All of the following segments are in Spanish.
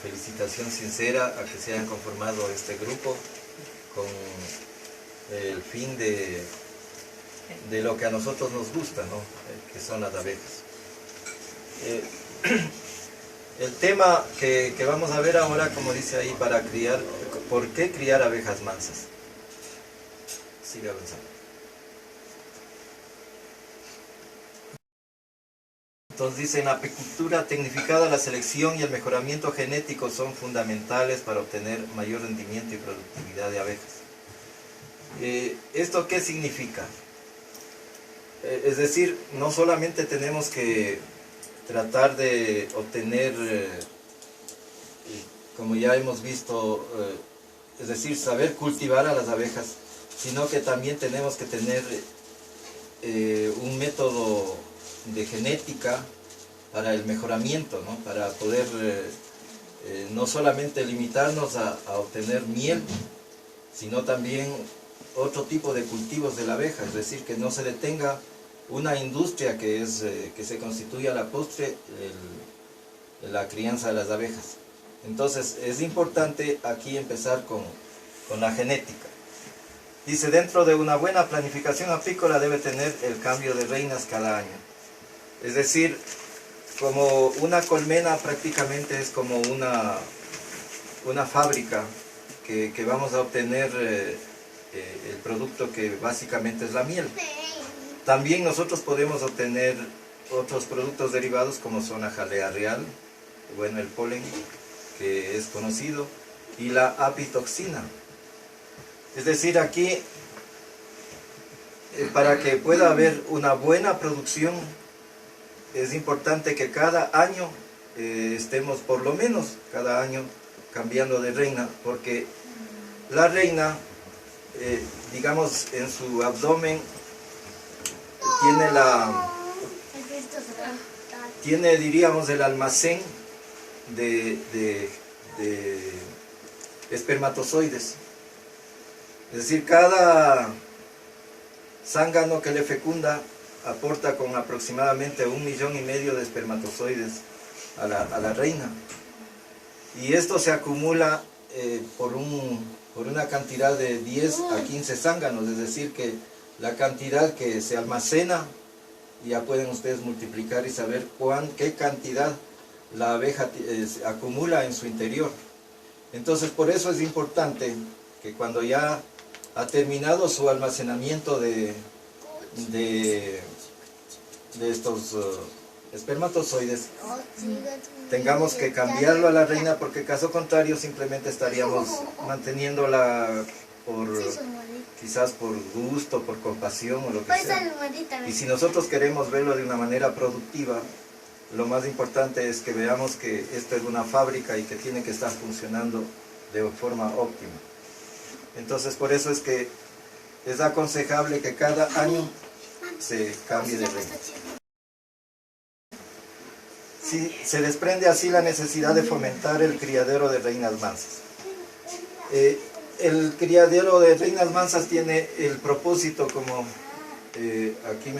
felicitación sincera a que se hayan conformado este grupo con el fin de lo que a nosotros nos gusta, ¿no? Que son las abejas. El tema que vamos a ver ahora, como dice ahí, ¿por qué criar abejas mansas? Sigue avanzando. Entonces dice, en la apicultura tecnificada la selección y el mejoramiento genético son fundamentales para obtener mayor rendimiento y productividad de abejas. ¿Esto qué significa? Es decir, no solamente tenemos que tratar de obtener, como ya hemos visto, es decir, saber cultivar a las abejas, sino que también tenemos que tener un método de genética para el mejoramiento, ¿no? Para poder no solamente limitarnos a obtener miel, sino también otro tipo de cultivos de la abeja, es decir, que no se detenga una industria que se constituye a la postre la crianza de las abejas. Entonces es importante aquí empezar con la genética. Dice, dentro de una buena planificación apícola debe tener el cambio de reinas cada año. Es decir, como una colmena prácticamente es como una fábrica que vamos a obtener el producto que básicamente es la miel. También nosotros podemos obtener otros productos derivados como son la jalea real, bueno, el polen que es conocido, y la apitoxina. Es decir, aquí para que pueda haber una buena producción es importante que cada año estemos por lo menos cada año cambiando de reina, porque la reina, digamos, en su abdomen tiene, diríamos, el almacén de espermatozoides. Es decir, cada zángano que le fecunda aporta con aproximadamente 1,5 millones de espermatozoides a la reina. Y esto se acumula por una cantidad de 10 a 15 zánganos, es decir, que la cantidad que se almacena, ya pueden ustedes multiplicar y saber qué cantidad la abeja acumula en su interior. Entonces, por eso es importante que cuando ya ha terminado su almacenamiento de estos espermatozoides, tengamos que cambiarlo a la reina, porque caso contrario simplemente estaríamos manteniéndola quizás por gusto, por compasión o lo que sea. Y si nosotros queremos verlo de una manera productiva, lo más importante es que veamos que esto es una fábrica y que tiene que estar funcionando de forma óptima. Entonces, por eso es que es aconsejable que cada año se cambie de reina. Se desprende así la necesidad de fomentar el criadero de reinas mansas. El criadero de reinas mansas tiene el propósito, como aquí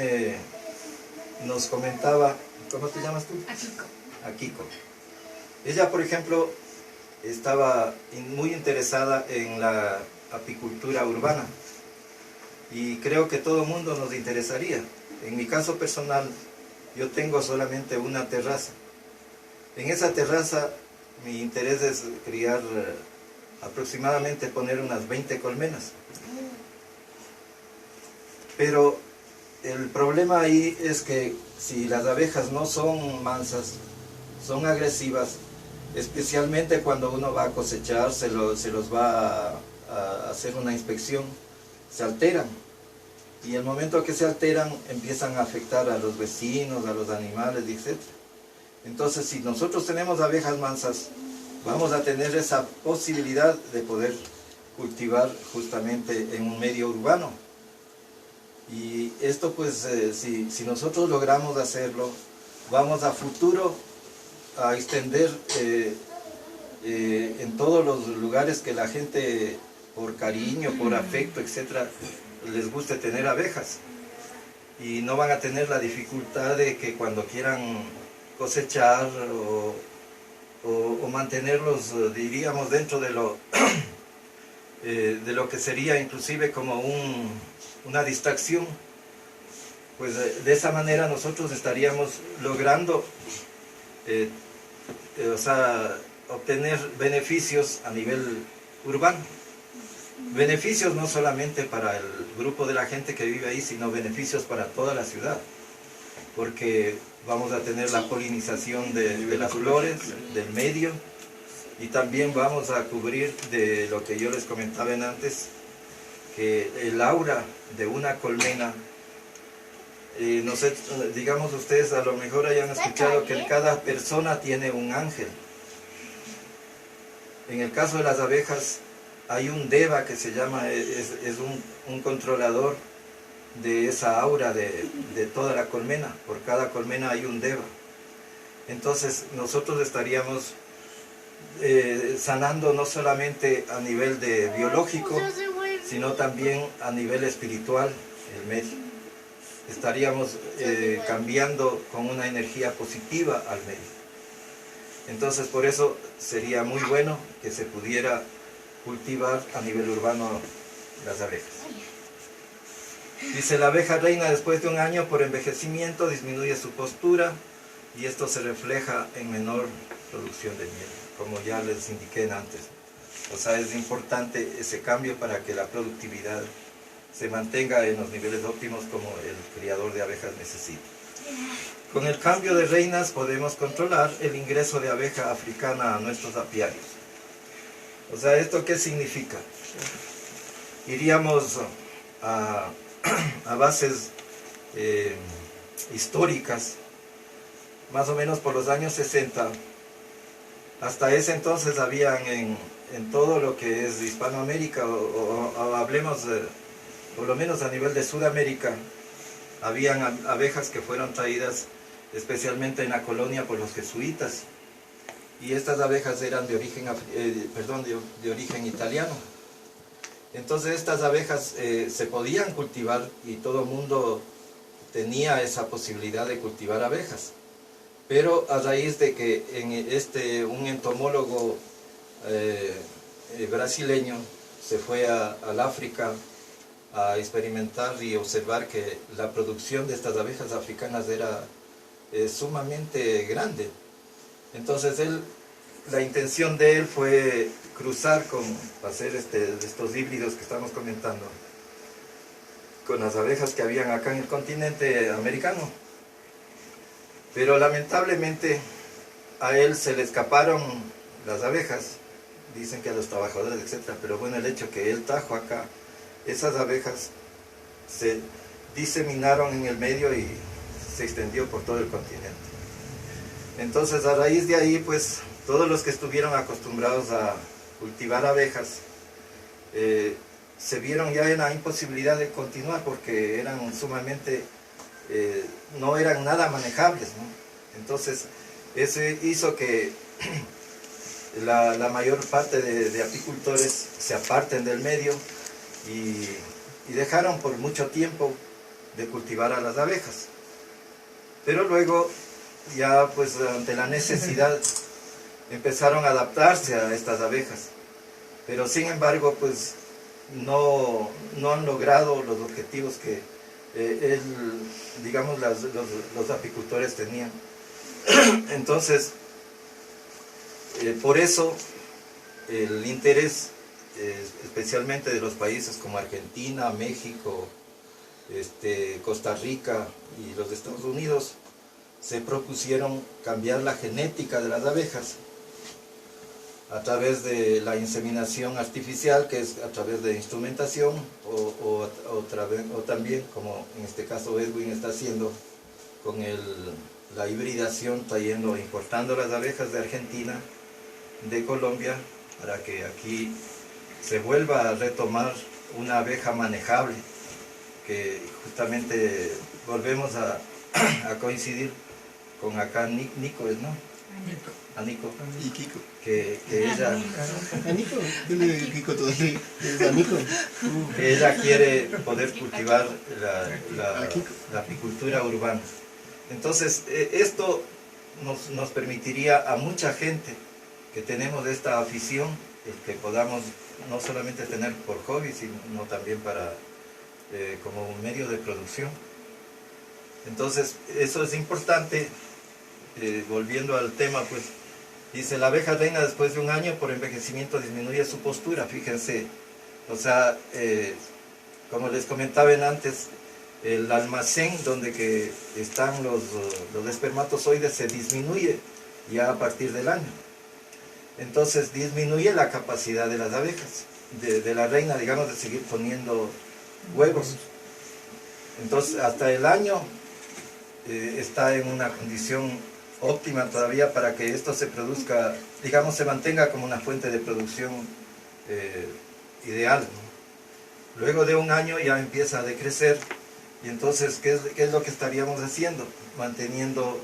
nos comentaba, ¿cómo te llamas tú? Akiko. Akiko. Ella, por ejemplo, estaba muy interesada en la apicultura urbana, y creo que todo el mundo nos interesaría. En mi caso personal, yo tengo solamente una terraza. En esa terraza mi interés es criar aproximadamente, poner unas 20 colmenas. Pero el problema ahí es que si las abejas no son mansas, son agresivas, especialmente cuando uno va a cosechar, se los va a hacer una inspección, se alteran. Y el momento que se alteran, empiezan a afectar a los vecinos, a los animales, etc. Entonces, si nosotros tenemos abejas mansas, vamos a tener esa posibilidad de poder cultivar justamente en un medio urbano. Y esto, pues, si nosotros logramos hacerlo, vamos a futuro a extender en todos los lugares que la gente, por cariño, por afecto, etcétera, les guste tener abejas, y no van a tener la dificultad de que cuando quieran cosechar o o mantenerlos, diríamos, dentro de lo que sería inclusive como una distracción. Pues de esa manera nosotros estaríamos logrando o sea, obtener beneficios a nivel urbano. Beneficios no solamente para el grupo de la gente que vive ahí, sino beneficios para toda la ciudad. Porque vamos a tener la polinización de las flores, del medio, y también vamos a cubrir de lo que yo les comentaba antes, que el aura de una colmena, no sé, digamos ustedes a lo mejor hayan escuchado que cada persona tiene un ángel. En el caso de las abejas hay un deva que se llama, es un controlador de esa aura de toda la colmena. Por cada colmena hay un deva. Entonces nosotros estaríamos sanando no solamente a nivel de biológico, sino también a nivel espiritual el medio. Estaríamos cambiando con una energía positiva al medio. Entonces por eso sería muy bueno que se pudiera cultivar a nivel urbano las abejas. Dice, la abeja reina después de un año por envejecimiento disminuye su postura y esto se refleja en menor producción de miel, como ya les indiqué antes. O sea, es importante ese cambio para que la productividad se mantenga en los niveles óptimos como el criador de abejas necesita. Con el cambio de reinas podemos controlar el ingreso de abeja africana a nuestros apiarios. O sea, ¿esto qué significa? Iríamos a bases históricas, más o menos por los años 60. Hasta ese entonces habían en todo lo que es Hispanoamérica, o hablemos por lo menos a nivel de Sudamérica, habían abejas que fueron traídas especialmente en la colonia por los jesuitas, y estas abejas eran de origen italiano. Entonces estas abejas se podían cultivar y todo el mundo tenía esa posibilidad de cultivar abejas. Pero a raíz de que un entomólogo brasileño se fue al África a experimentar y observar que la producción de estas abejas africanas era sumamente grande. Entonces la intención de él fue cruzar hacer estos híbridos que estamos comentando con las abejas que habían acá en el continente americano. Pero lamentablemente a él se le escaparon las abejas, dicen que a los trabajadores, etc. Pero bueno, el hecho que él trajo acá, esas abejas se diseminaron en el medio y se extendió por todo el continente. Entonces a raíz de ahí, pues todos los que estuvieron acostumbrados a cultivar abejas se vieron ya en la imposibilidad de continuar porque eran sumamente, no eran nada manejables, ¿no? Entonces eso hizo que la mayor parte de apicultores se aparten del medio y dejaron por mucho tiempo de cultivar a las abejas. Pero luego ya pues ante la necesidad empezaron a adaptarse a estas abejas, pero sin embargo pues no han logrado los objetivos que digamos los apicultores tenían. Entonces por eso el interés especialmente de los países como Argentina, México, Costa Rica y los Estados Unidos se propusieron cambiar la genética de las abejas a través de la inseminación artificial, que es a través de instrumentación, o también, como en este caso Edwin está haciendo, con la hibridación, importando las abejas de Argentina, de Colombia, para que aquí se vuelva a retomar una abeja manejable, que justamente volvemos a coincidir con acá Nico, ¿no? A Nico. Y Kiko. Que ella... ¿A Nico? Dile Kiko todavía. ¿Es a Nico? Que ella quiere poder cultivar la apicultura urbana. Entonces, esto nos permitiría a mucha gente que tenemos esta afición, que podamos no solamente tener por hobby, sino también para como un medio de producción. Entonces, eso es importante. Volviendo al tema, pues, dice, la abeja reina después de un año por envejecimiento disminuye su postura, fíjense. O sea, como les comentaba antes, el almacén donde que están los espermatozoides se disminuye ya a partir del año. Entonces disminuye la capacidad de las abejas, de la reina, digamos, de seguir poniendo huevos. Entonces hasta el año está en una condición óptima todavía para que esto se produzca, digamos, se mantenga como una fuente de producción ideal, ¿no? Luego de un año ya empieza a decrecer, y entonces, ¿qué es lo que estaríamos haciendo? Manteniendo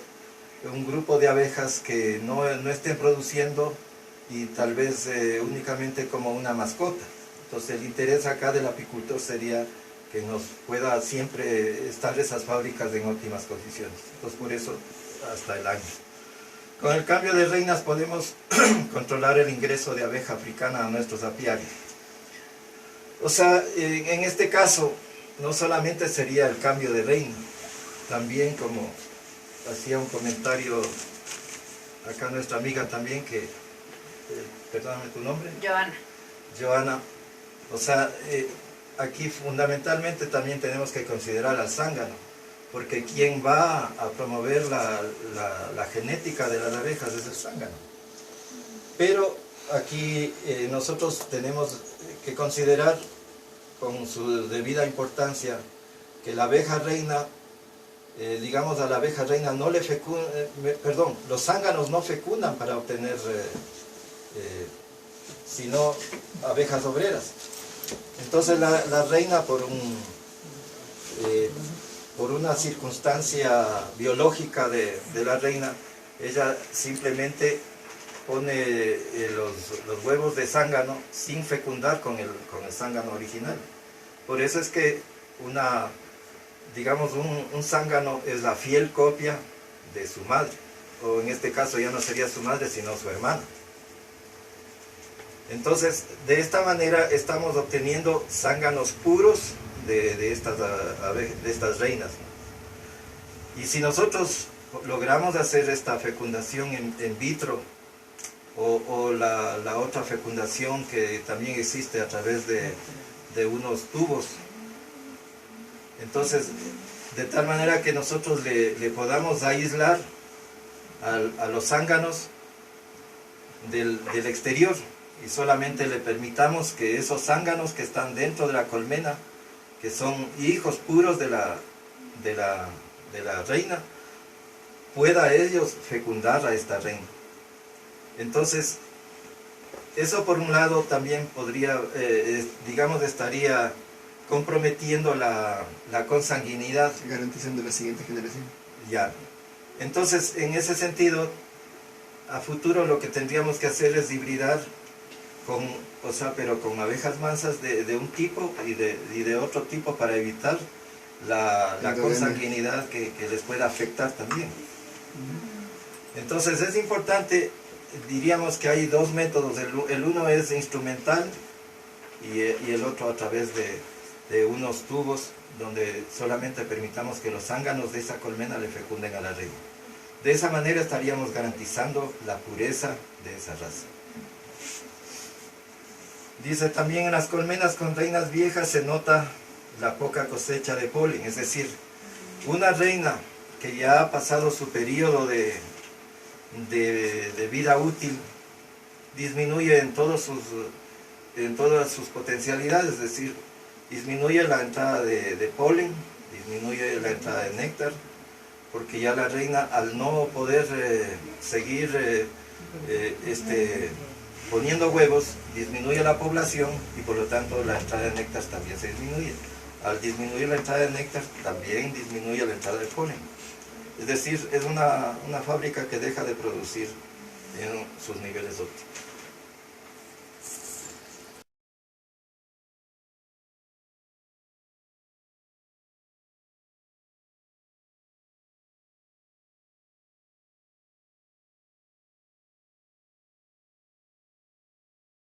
un grupo de abejas que no estén produciendo, y tal vez únicamente como una mascota. Entonces el interés acá del apicultor sería que nos pueda siempre estar esas fábricas en óptimas condiciones. Entonces por eso hasta el año. Con el cambio de reinas podemos controlar el ingreso de abeja africana a nuestros apiarios. O sea, en este caso no solamente sería el cambio de reina, también, como hacía un comentario acá nuestra amiga también, que perdóname tu nombre. Joana. O sea, aquí fundamentalmente también tenemos que considerar al zángano, porque quien va a promover la genética de las abejas es el zángano. Pero aquí nosotros tenemos que considerar con su debida importancia que la abeja reina, digamos, a la abeja reina no le fecunda, los zánganos no fecundan para obtener sino abejas obreras. Entonces la reina, por una circunstancia biológica de la reina, ella simplemente pone los huevos de zángano sin fecundar con el zángano original. Por eso es que digamos, un zángano es la fiel copia de su madre, o en este caso ya no sería su madre sino su hermana. Entonces, de esta manera estamos obteniendo zánganos puros de estas reinas. Y si nosotros logramos hacer esta fecundación in vitro, o la otra fecundación que también existe a través de unos tubos, entonces, de tal manera que nosotros le podamos aislar a los zánganos del exterior, y solamente le permitamos que esos zánganos que están dentro de la colmena, que son hijos puros de la reina, pueda ellos fecundar a esta reina. Entonces, eso por un lado también podría, digamos, estaría comprometiendo la consanguinidad. Garantizando la siguiente generación. Ya. Entonces, en ese sentido, a futuro lo que tendríamos que hacer es hibridar pero con abejas mansas de un tipo y de otro tipo, para evitar la consanguinidad que les pueda afectar también. Entonces es importante, diríamos que hay dos métodos. El uno es instrumental y el otro a través de unos tubos donde solamente permitamos que los zánganos de esa colmena le fecunden a la reina. De esa manera estaríamos garantizando la pureza de esa raza. Dice también, en las colmenas con reinas viejas se nota la poca cosecha de polen, es decir, una reina que ya ha pasado su periodo de vida útil disminuye en todas sus potencialidades, es decir, disminuye la entrada de polen, disminuye la entrada de néctar, porque ya la reina, al no poder seguir poniendo huevos, disminuye la población y por lo tanto la entrada de néctar también se disminuye. Al disminuir la entrada de néctar, también disminuye la entrada de polen. Es decir, es una fábrica que deja de producir en sus niveles óptimos.